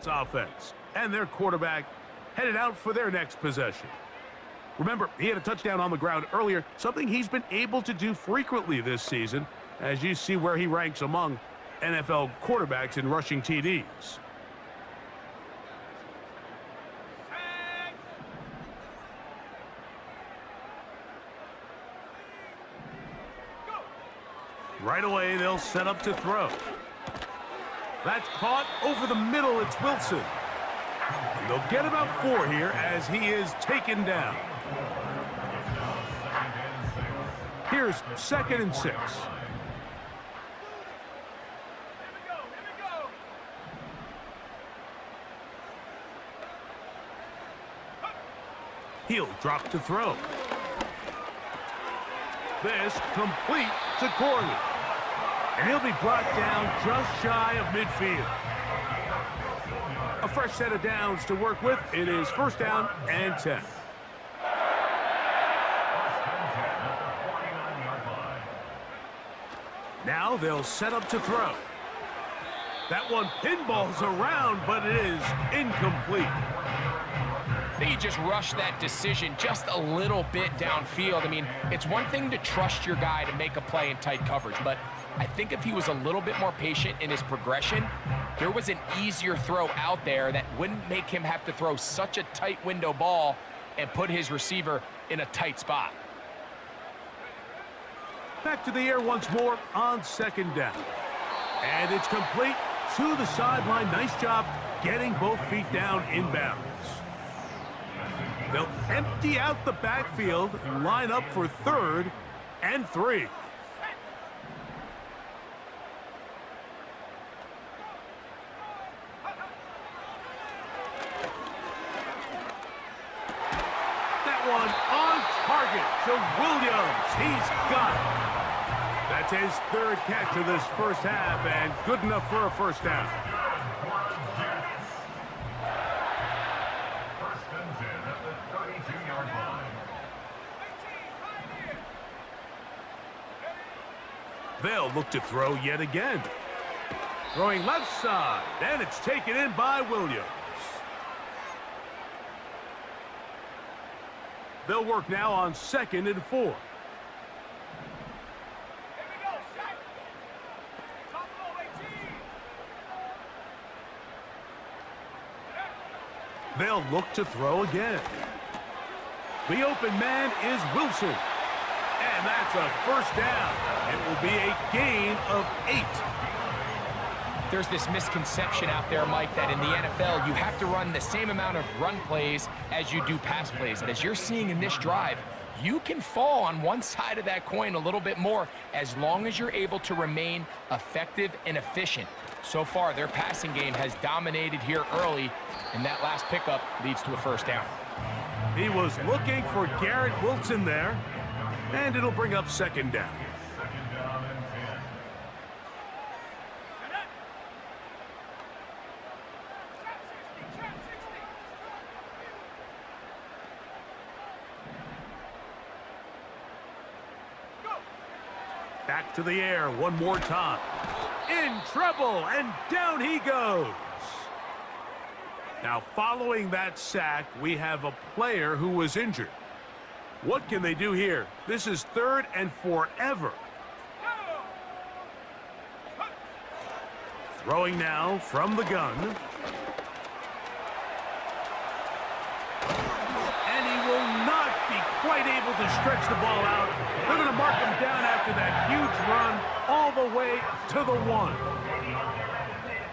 Seahawks offense. And their quarterback headed out for their next possession. Remember, he had a touchdown on the ground earlier, something he's been able to do frequently this season, as you see where he ranks among NFL quarterbacks in rushing TDs. Right away, they'll set up to throw. That's caught over the middle. It's Wilson. And they'll get about 4 here as he is taken down. Here's 2nd and 6. He'll drop to throw. This complete to Corley. And he'll be brought down just shy of midfield. A fresh set of downs to work with. It is 1st down and 10. Now they'll set up to throw. That one pinballs around, but it is incomplete. I think he just rushed that decision just a little bit downfield. I mean, it's one thing to trust your guy to make a play in tight coverage, but I think if he was a little bit more patient in his progression, there was an easier throw out there that wouldn't make him have to throw such a tight window ball and put his receiver in a tight spot. Back to the air once more on 2nd down. And it's complete to the sideline. Nice job getting both feet down inbounds. They'll empty out the backfield and line up for 3rd and 3. That one on target to Williams. He's got it. That's his 3rd catch of this first half and good enough for a 1st down. They'll look to throw yet again. Throwing left side, and it's taken in by Williams. They'll work now on 2nd and 4. They'll look to throw again. The open man is Wilson. And that's a 1st down. It will be a gain of 8. There's this misconception out there, Mike, that in the NFL, you have to run the same amount of run plays as you do pass plays. And as you're seeing in this drive, you can fall on one side of that coin a little bit more as long as you're able to remain effective and efficient. So far, their passing game has dominated here early, and that last pickup leads to a 1st down. He was looking for Garrett Wilson there, and it'll bring up 2nd down. Back to the air one more time. In trouble, and down he goes. Now, following that sack, we have a player who was injured. What can they do here? This is 3rd and forever. Throwing now from the gun. And he will not be quite able to stretch the ball out. They're going to mark him down after that huge run all the way to the 1.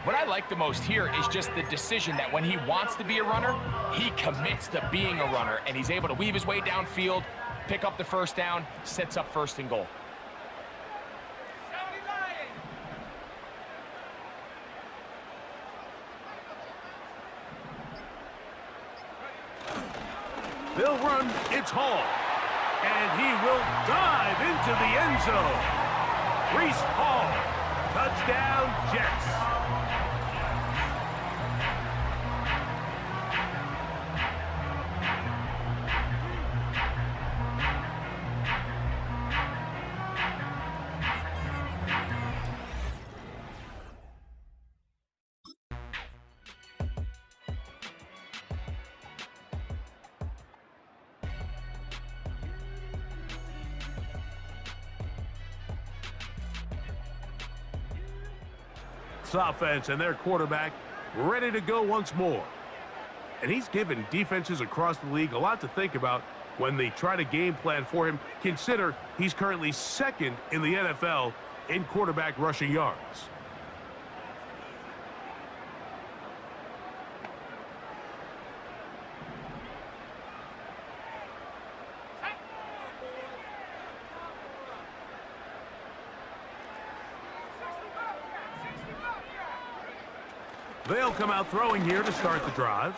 What I like the most here is just the decision that when he wants to be a runner, he commits to being a runner, and he's able to weave his way downfield, pick up the 1st down, sets up 1st and goal. They'll run, it's Hall, and he will dive into the end zone. Reese Hall, touchdown Jets. Seahawks offense and their quarterback ready to go once more. And he's given defenses across the league a lot to think about when they try to game plan for him. Consider he's currently second in the NFL in quarterback rushing yards. They'll come out throwing here to start the drive.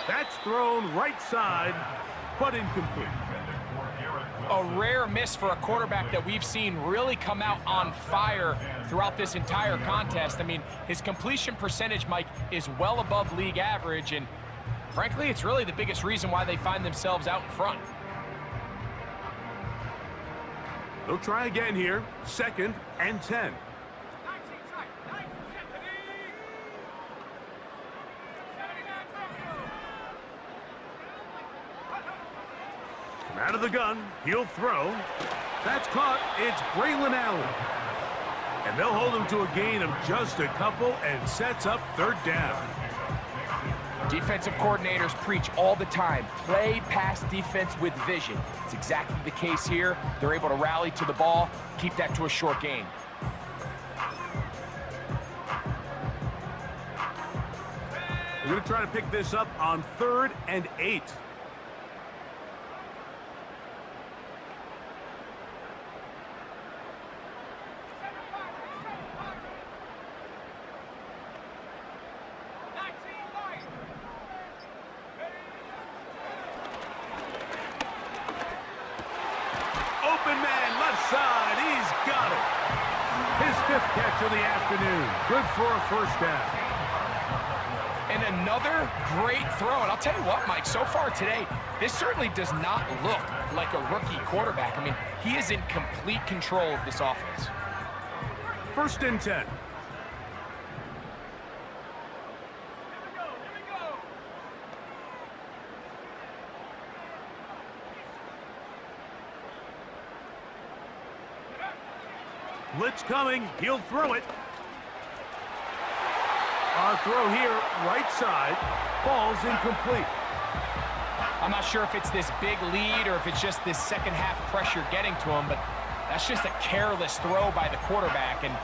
That's thrown right side, but incomplete. A rare miss for a quarterback that we've seen really come out on fire throughout this entire contest. I mean, his completion percentage, Mike, is well above league average, and frankly, it's really the biggest reason why they find themselves out in front. They'll try again here, 2nd and 10. Out of the gun, he'll throw. That's caught. It's Braylon Allen. And they'll hold him to a gain of just a couple and sets up 3rd down. Defensive coordinators preach all the time, play pass defense with vision. It's exactly the case here. They're able to rally to the ball, keep that to a short gain. We're going to try to pick this up on 3rd and 8. His 5th catch of the afternoon. Good for a 1st down. And another great throw. And I'll tell you what, Mike, so far today, this certainly does not look like a rookie quarterback. I mean, he is in complete control of this offense. 1st and 10. Blitz coming. He'll throw it. Our throw here, right side, falls incomplete. I'm not sure if it's this big lead or if it's just this second half pressure getting to him, but that's just a careless throw by the quarterback. And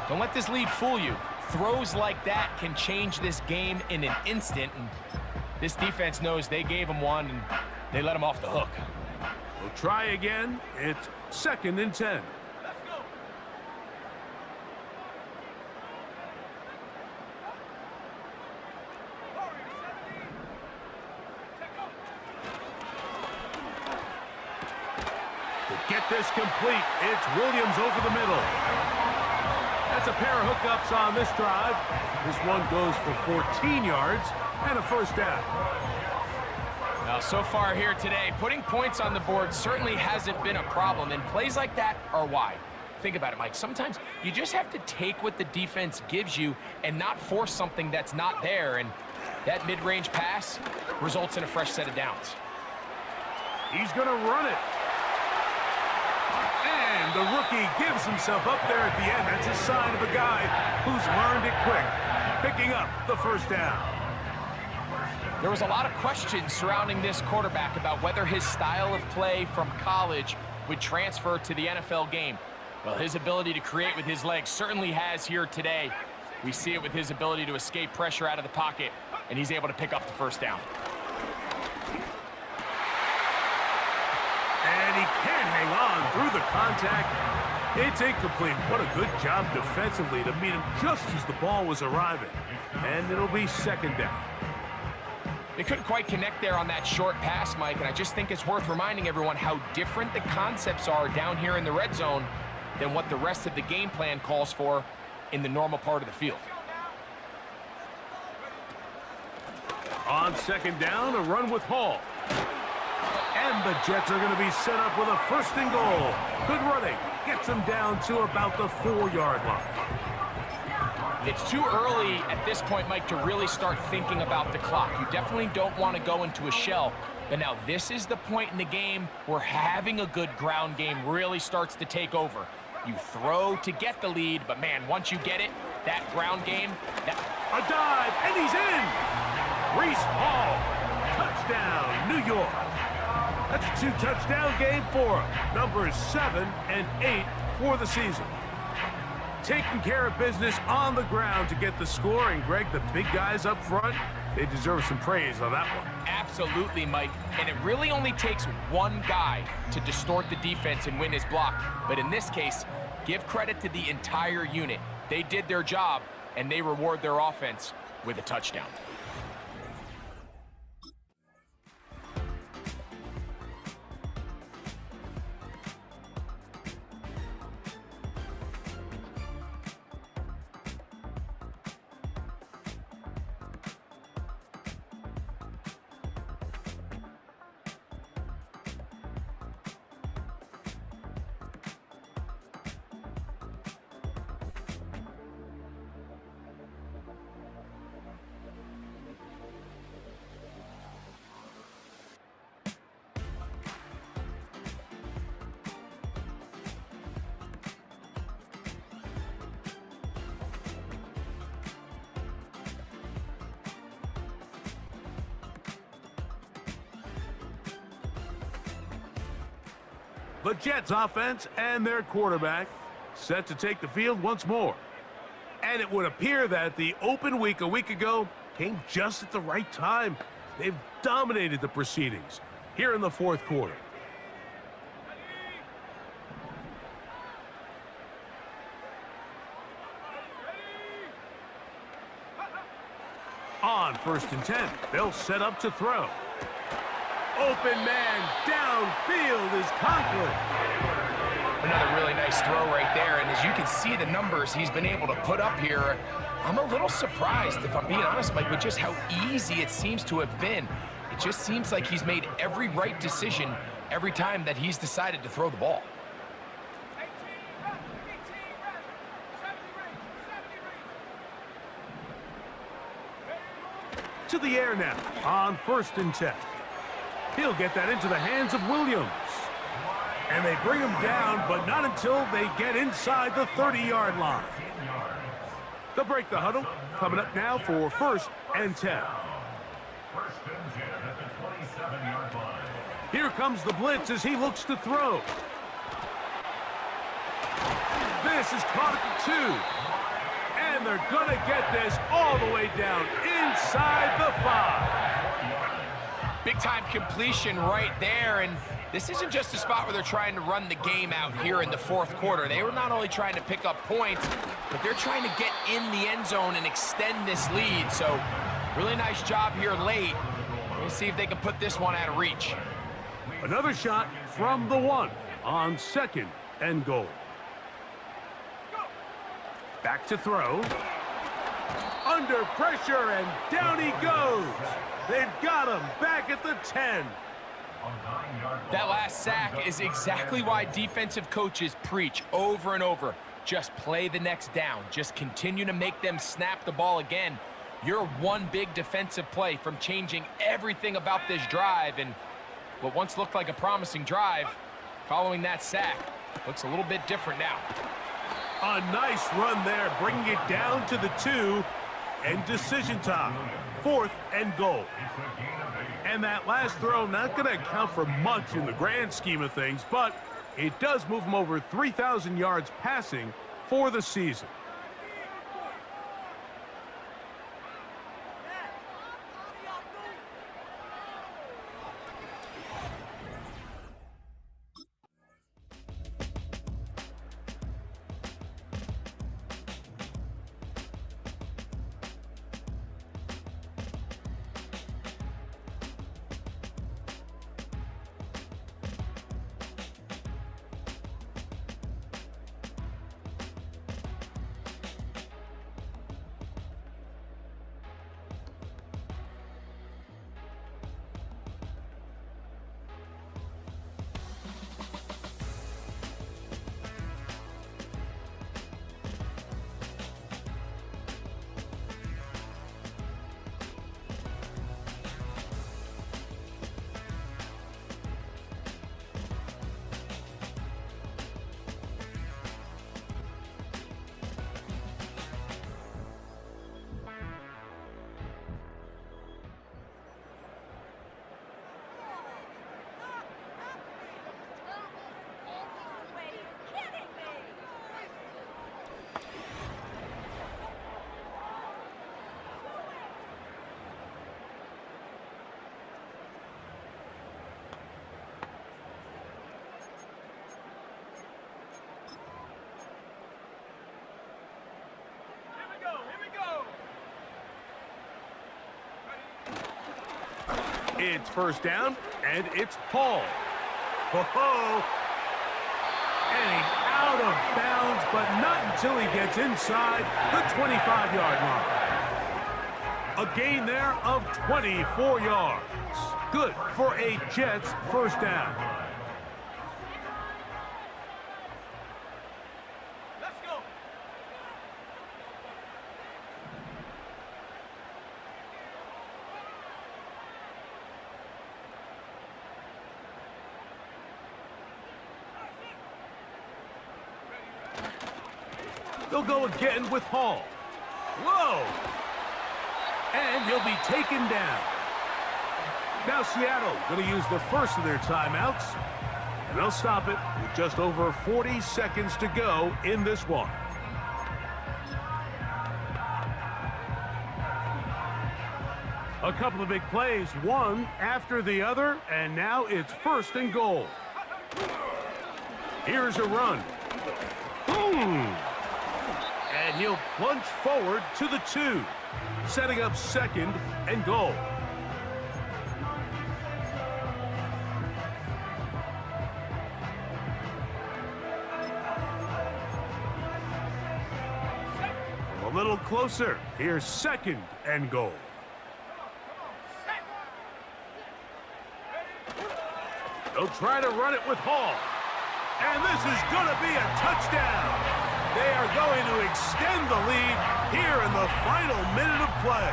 don't let this lead fool you. Throws like that can change this game in an instant. And this defense knows they gave him one and they let him off the hook. We'll try again. It's 2nd and 10. Get this complete. It's Williams over the middle. That's a pair of hookups on this drive. This one goes for 14 yards and a 1st down. Now, so far here today, putting points on the board certainly hasn't been a problem, and plays like that are why. Think about it, Mike. Sometimes you just have to take what the defense gives you and not force something that's not there, and that mid-range pass results in a fresh set of downs. He's going to run it. And the rookie gives himself up there at the end. That's a sign of a guy who's learned it quick, picking up the 1st down. There was a lot of questions surrounding this quarterback about whether his style of play from college would transfer to the NFL game. Well, his ability to create with his legs certainly has here today. We see it with his ability to escape pressure out of the pocket, and he's able to pick up the 1st down. And he can't hang on through the contact. It's incomplete. What a good job defensively to meet him just as the ball was arriving. And it'll be 2nd down. They couldn't quite connect there on that short pass, Mike, and I just think it's worth reminding everyone how different the concepts are down here in the red zone than what the rest of the game plan calls for in the normal part of the field. On 2nd down, a run with Hall. And the Jets are going to be set up with a 1st and goal. Good running. Gets them down to about the 4-yard line. It's too early at this point, Mike, to really start thinking about the clock. You definitely don't want to go into a shell. But now this is the point in the game where having a good ground game really starts to take over. You throw to get the lead, but man, once you get it, that ground game. A dive, and he's in! Reese Hall, touchdown, New York. That's a 2-touchdown game for him. Numbers 7 and 8 for the season. Taking care of business on the ground to get the score, and Greg, the big guys up front, they deserve some praise on that one. Absolutely, Mike. And it really only takes one guy to distort the defense and win his block. But in this case, give credit to the entire unit. They did their job, and they reward their offense with a touchdown. The Jets offense and their quarterback set to take the field once more. And it would appear that the open week a week ago came just at the right time. They've dominated the proceedings here in the fourth quarter. On 1st and 10, they'll set up to throw. Open man downfield is Conklin. Another really nice throw right there, and as you can see the numbers he's been able to put up here, I'm a little surprised, if I'm being honest, Mike, with just how easy it seems to have been. It just seems like he's made every right decision every time that he's decided to throw the ball. To the air now on 1st and 10. He'll get that into the hands of Williams. And they bring him down, but not until they get inside the 30-yard line. They'll break the huddle. Coming up now for 1st and 10. Here comes the blitz as he looks to throw. This is caught at the 2. And they're going to get this all the way down inside the 5. Big-time completion right there, and this isn't just a spot where they're trying to run the game out here in the fourth quarter. They were not only trying to pick up points, but they're trying to get in the end zone and extend this lead. So, really nice job here late. Let's see if they can put this one out of reach. Another shot from the 1 on 2nd and goal. Back to throw. Under pressure, and down he goes. They've got him back at the 10. That last sack is exactly why defensive coaches preach over and over. Just play the next down. Just continue to make them snap the ball again. You're one big defensive play from changing everything about this drive, and what once looked like a promising drive, following that sack, looks a little bit different now. A nice run there, bringing it down to the 2, and decision time. 4th and goal. And that last throw not going to account for much in the grand scheme of things, but it does move him over 3,000 yards passing for the season. It's first down, and it's Hall. Ho-ho! And he's out of bounds, but not until he gets inside the 25-yard line. A gain there of 24 yards. Good for a Jets first down. Let's go. They'll go again with Hall. Whoa! And he'll be taken down. Now Seattle going to use the first of their timeouts. And they'll stop it with just over 40 seconds to go in this one. A couple of big plays, one after the other, and now it's first and goal. Here's a run. Boom! And he'll plunge forward to the 2, setting up second and goal. A little closer. Here's second and goal. They'll try to run it with Hall. And this is going to be a touchdown. They are going to extend the lead here in the final minute of play.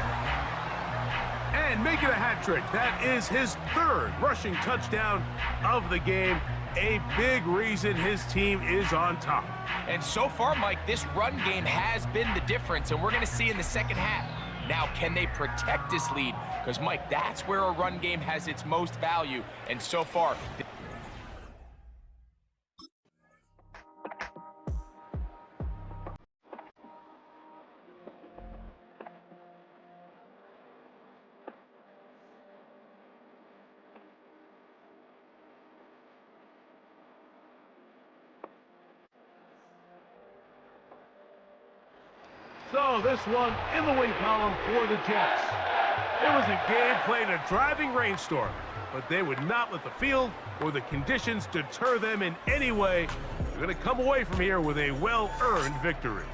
And make it a hat trick. That is his third rushing touchdown of the game. A big reason his team is on top. And so far, Mike, this run game has been the difference, and we're going to see in the second half. Now, can they protect this lead? Because, Mike, that's where a run game has its most value. And so far... So this one in the win column for the Jets. It was a game played in a driving rainstorm, but they would not let the field or the conditions deter them in any way. They're going to come away from here with a well-earned victory.